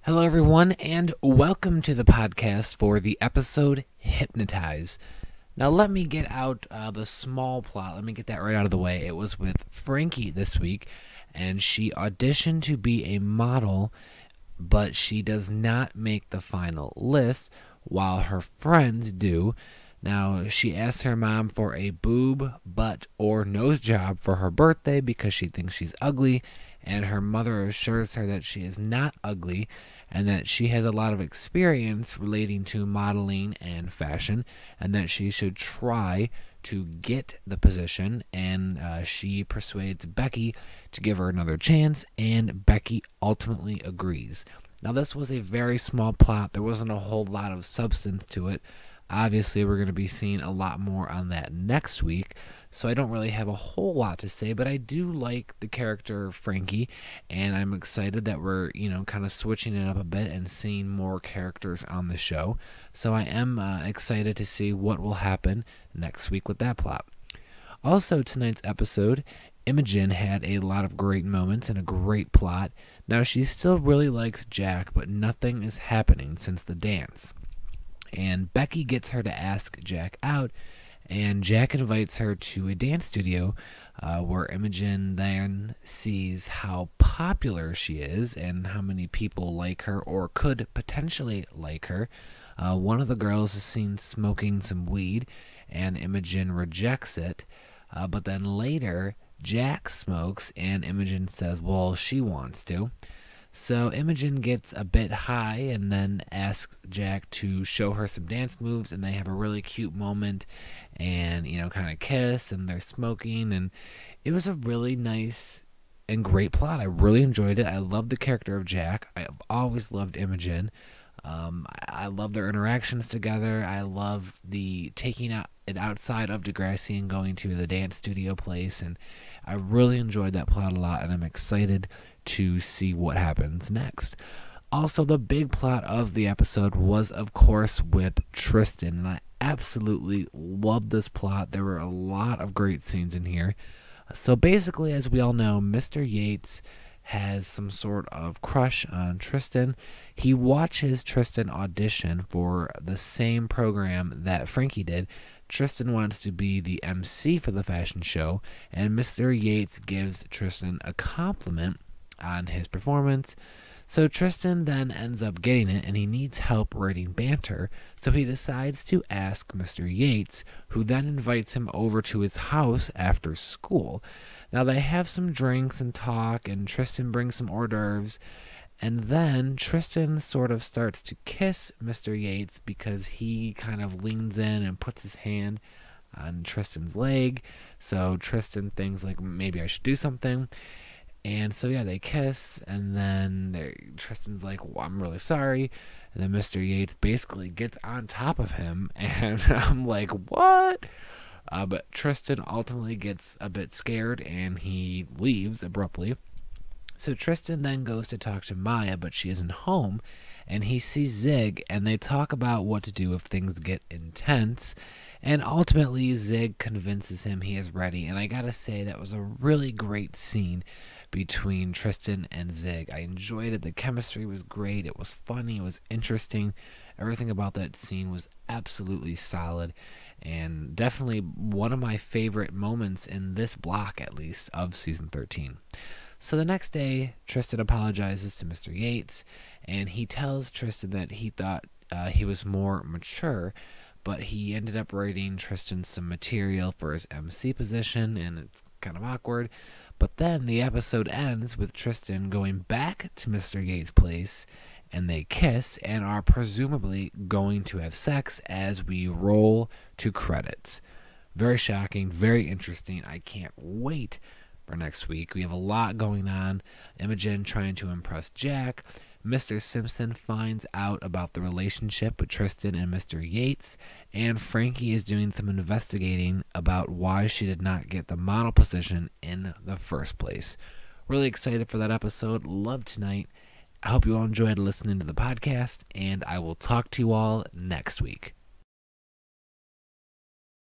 Hello, everyone, and welcome to the podcast for the episode Hypnotized. Now, let me get out the small plot. Let me get that right out of the way. It was with Frankie this week, and she auditioned to be a model, but she does not make the final list, while her friends do. Now, she asked her mom for a boob, butt, or nose job for her birthday because she thinks she's ugly, and her mother assures her that she is not ugly and that she has a lot of experience relating to modeling and fashion, and that she should try to get the position. And she persuades Becky to give her another chance, and Becky ultimately agrees. Now, this was a very small plot. There wasn't a whole lot of substance to it. Obviously, we're going to be seeing a lot more on that next week, so I don't really have a whole lot to say, but I do like the character Frankie, and I'm excited that we're, kind of switching it up a bit and seeing more characters on the show. So I am excited to see what will happen next week with that plot. Also, tonight's episode, Imogen had a lot of great moments and a great plot. Now, she still really likes Jack, but nothing is happening since the dance. And Becky gets her to ask Jack out, and Jack invites her to a dance studio where Imogen then sees how popular she is and how many people like her or could potentially like her. One of the girls is seen smoking some weed, and Imogen rejects it. But then later, Jack smokes, and Imogen says, well, she wants to. So Imogen gets a bit high and then asks Jack to show her some dance moves, and they have a really cute moment and, kind of kiss, and they're smoking, and it was a really nice and great plot. I really enjoyed it. I love the character of Jack. I've always loved Imogen. I love their interactions together. I love the taking it outside of Degrassi and going to the dance studio place, and I really enjoyed that plot a lot, and I'm excited to see what happens next. Also, the big plot of the episode was, of course, with Tristan, and I absolutely loved this plot. There were a lot of great scenes in here. So basically, as we all know, Mr. Yates has some sort of crush on Tristan. He watches Tristan audition for the same program that Frankie did. Tristan wants to be the MC for the fashion show, and Mr. Yates gives Tristan a compliment on his performance. So Tristan then ends up getting it, and he needs help writing banter, so he decides to ask Mr. Yates, who then invites him over to his house after school. Now, they have some drinks and talk, and Tristan brings some hors d'oeuvres, and then Tristan sort of starts to kiss Mr. Yates because he kind of leans in and puts his hand on Tristan's leg. So Tristan thinks, like, maybe I should do something. And so, yeah, they kiss, and then Tristan's like, well, I'm really sorry. And then Mr. Yates basically gets on top of him, and I'm like, what? But Tristan ultimately gets a bit scared, and he leaves abruptly. So Tristan then goes to talk to Maya, but she isn't home, and he sees Zig, and they talk about what to do if things get intense. And ultimately, Zig convinces him he is ready, and I gotta say, that was a really great scene between Tristan and Zig. I enjoyed it. The chemistry was great. It was funny. It was interesting. Everything about that scene was absolutely solid, and definitely one of my favorite moments in this block, at least, of Season 13. So the next day, Tristan apologizes to Mr. Yates, and he tells Tristan that he thought he was more mature, but he ended up writing Tristan some material for his MC position, and it's kind of awkward. But then the episode ends with Tristan going back to Mr. Yates' place, and they kiss and are presumably going to have sex as we roll to credits. Very shocking, very interesting. I can't wait for next week. We have a lot going on. Imogen trying to impress Jack. Mr. Simpson finds out about the relationship with Tristan and Mr. Yates, and Frankie is doing some investigating about why she did not get the model position in the first place. Really excited for that episode. Love tonight. I hope you all enjoyed listening to the podcast, and I will talk to you all next week.